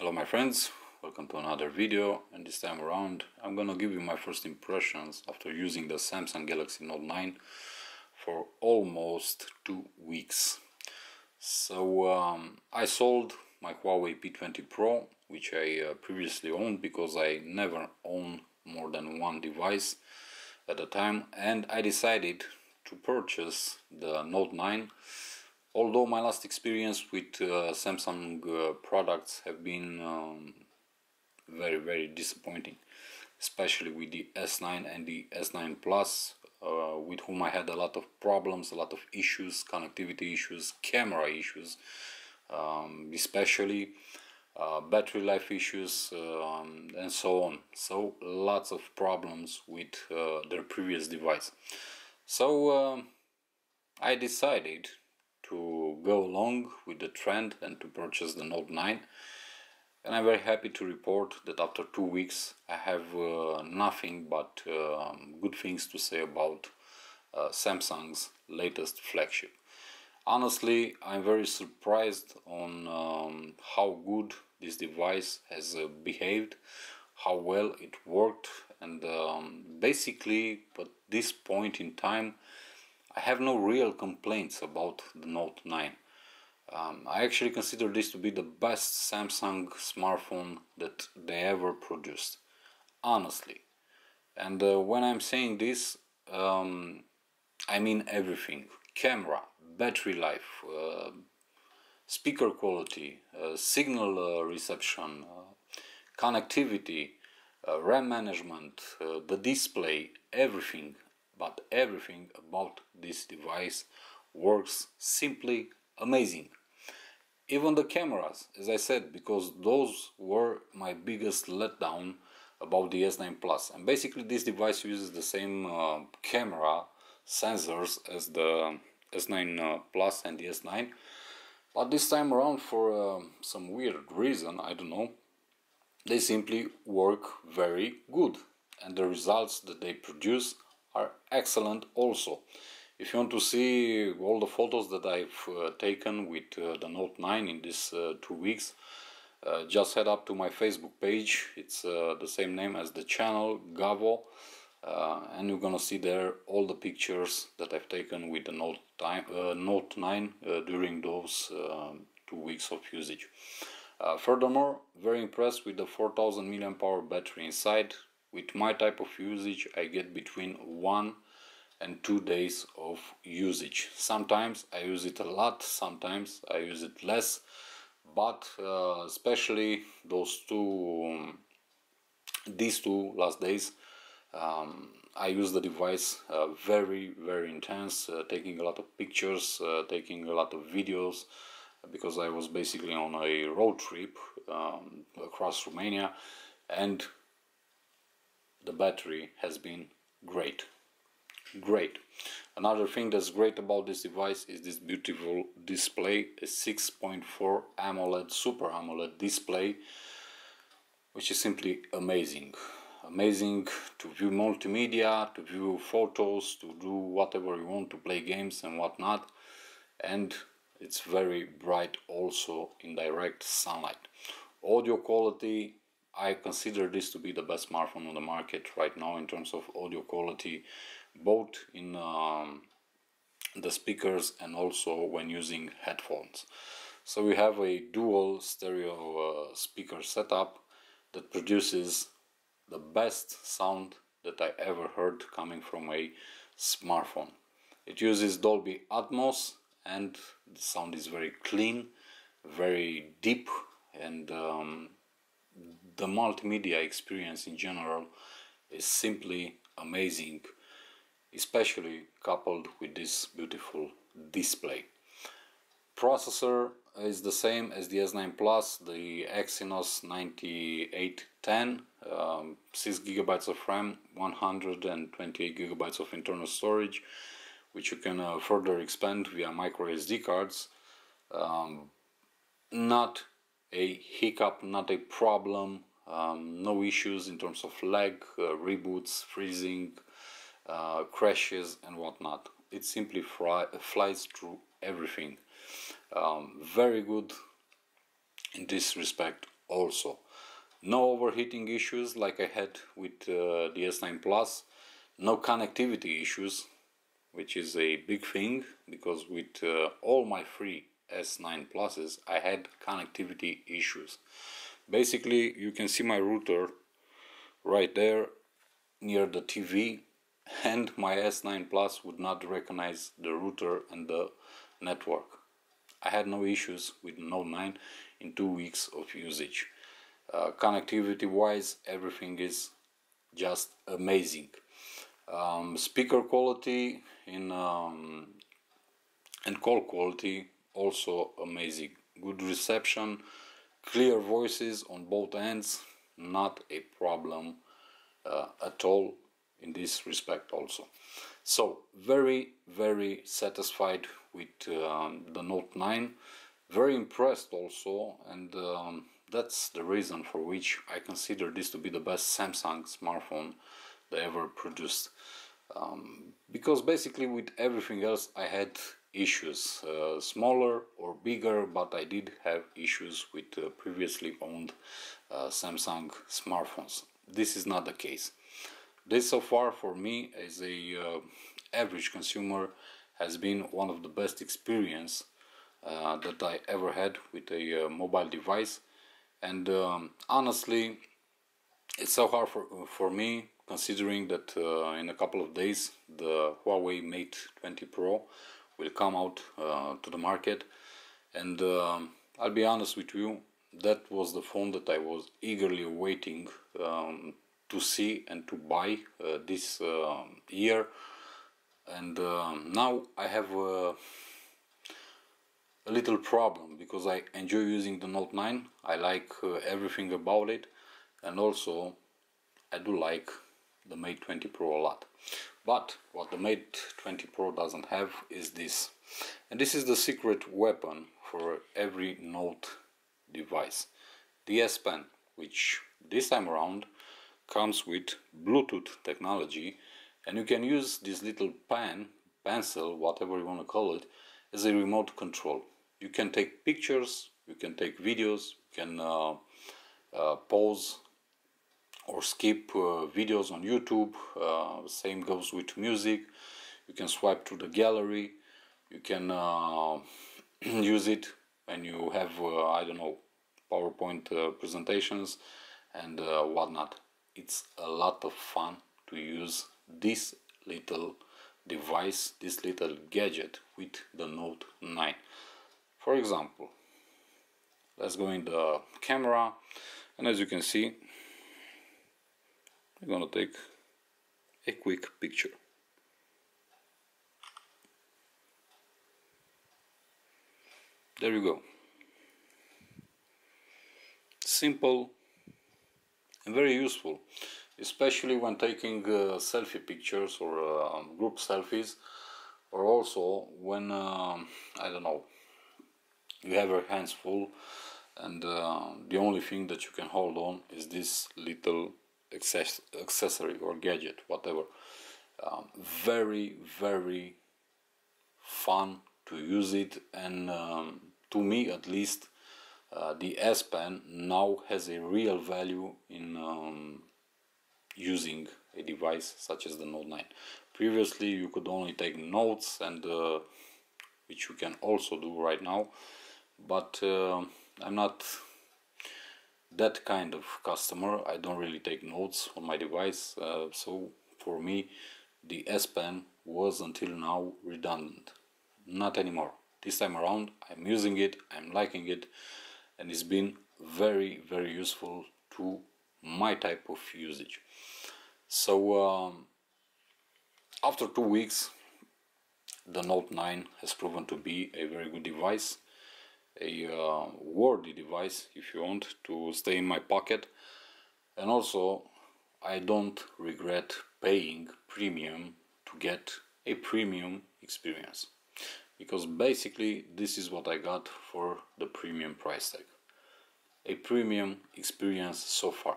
Hello my friends, welcome to another video, and this time around I'm gonna give you my first impressions after using the Samsung Galaxy Note 9 for almost 2 weeks. So I sold my Huawei P20 Pro, which I previously owned because I never owned more than one device at a time, and I decided to purchase the Note 9. Although my last experience with Samsung products have been very disappointing, especially with the S9 and the S9 Plus, with whom I had a lot of problems, a lot of issues, connectivity issues, camera issues, especially battery life issues, and so on. So lots of problems with their previous device. So I decided to go along with the trend and to purchase the Note 9, and I'm very happy to report that after 2 weeks I have nothing but good things to say about Samsung's latest flagship. Honestly, I'm very surprised on how good this device has behaved, how well it worked, and basically at this point in time I have no real complaints about the Note 9. I actually consider this to be the best Samsung smartphone that they ever produced, honestly. And when I'm saying this, I mean everything: camera, battery life, speaker quality, signal reception, connectivity, RAM management, the display, everything. But everything about this device works simply amazing. Even the cameras, as I said, because those were my biggest letdown about the S9 Plus. And basically this device uses the same camera sensors as the S9 Plus and the S9. But this time around, for some weird reason, I don't know, they simply work very good. And the results that they produce are excellent also. If you want to see all the photos that I've taken with the Note 9 in these 2 weeks, just head up to my Facebook page. It's the same name as the channel, GaVo, and you're gonna see there all the pictures that I've taken with the Note 9 during those 2 weeks of usage. Furthermore, very impressed with the 4000 mAh battery inside. With my type of usage, I get between 1 and 2 days of usage. Sometimes I use it a lot, sometimes I use it less, but especially these two last days, I use the device very intense, taking a lot of pictures, taking a lot of videos, because I was basically on a road trip across Romania, and the battery has been great. Another thing that's great about this device is this beautiful display, a 6.4 AMOLED, Super AMOLED display, which is simply amazing. Amazing to view multimedia, to view photos, to do whatever you want, to play games and whatnot. And it's very bright also in direct sunlight. Audio quality, I consider this to be the best smartphone on the market right now in terms of audio quality, both in the speakers and also when using headphones. So we have a dual stereo speaker setup that produces the best sound that I ever heard coming from a smartphone. It uses Dolby Atmos, and the sound is very clean, very deep, and the multimedia experience in general is simply amazing, especially coupled with this beautiful display. Processor is the same as the S9 Plus, the Exynos 9810, 6 GB of RAM, 128 GB of internal storage, which you can further expand via micro SD cards. Not a hiccup, not a problem, no issues in terms of lag, reboots, freezing, crashes and whatnot. It simply flies through everything. Very good in this respect also. No overheating issues like I had with the S9 Plus. No connectivity issues, which is a big thing, because with all my three S9 Pluses I had connectivity issues. Basically, you can see my router right there near the TV, and my S9 Plus would not recognize the router and the network. I had no issues with Note 9 in 2 weeks of usage. Connectivity wise, everything is just amazing. Speaker quality and call quality also amazing. Good reception, clear voices on both ends, not a problem at all in this respect also. So very satisfied with the Note 9, very impressed also, and that's the reason for which I consider this to be the best Samsung smartphone they ever produced. Because basically with everything else I had issues, smaller or bigger, but I did have issues with previously owned Samsung smartphones. This is not the case. This so far for me as a average consumer has been one of the best experience that I ever had with a mobile device. And honestly, it's so hard for me, considering that in a couple of days the Huawei Mate 20 Pro will come out to the market, and I'll be honest with you, that was the phone that I was eagerly awaiting to see and to buy this year. And now I have a little problem, because I enjoy using the Note 9. I like everything about it, and also I do like the Mate 20 Pro a lot. But what the Mate 20 Pro doesn't have is this. And this is the secret weapon for every Note device. The S Pen, which this time around comes with Bluetooth technology, and you can use this little pencil, whatever you want to call it, as a remote control. You can take pictures, you can take videos, you can pause or skip videos on YouTube. Same goes with music. You can swipe through the gallery. You can use it when you have, I don't know, PowerPoint presentations and whatnot. It's a lot of fun to use this little device, this little gadget with the Note 9. For example, let's go in the camera, and as you can see, I'm gonna take a quick picture. There you go. Simple and very useful, especially when taking selfie pictures or group selfies, or also when I don't know, you have your hands full and the only thing that you can hold on is this little accessory or gadget, whatever. Very fun to use it, and to me at least, the S Pen now has a real value in using a device such as the Note 9. Previously you could only take notes, and which you can also do right now, but I'm not that kind of customer. I don't really take notes on my device, so for me the S Pen was until now redundant. Not anymore. This time around I'm using it, I'm liking it, and it's been very useful to my type of usage. So after 2 weeks, the Note 9 has proven to be a very good device, a worthy device, if you want, to stay in my pocket. And also I don't regret paying premium to get a premium experience, because basically this is what I got for the premium price tag. A premium experience so far.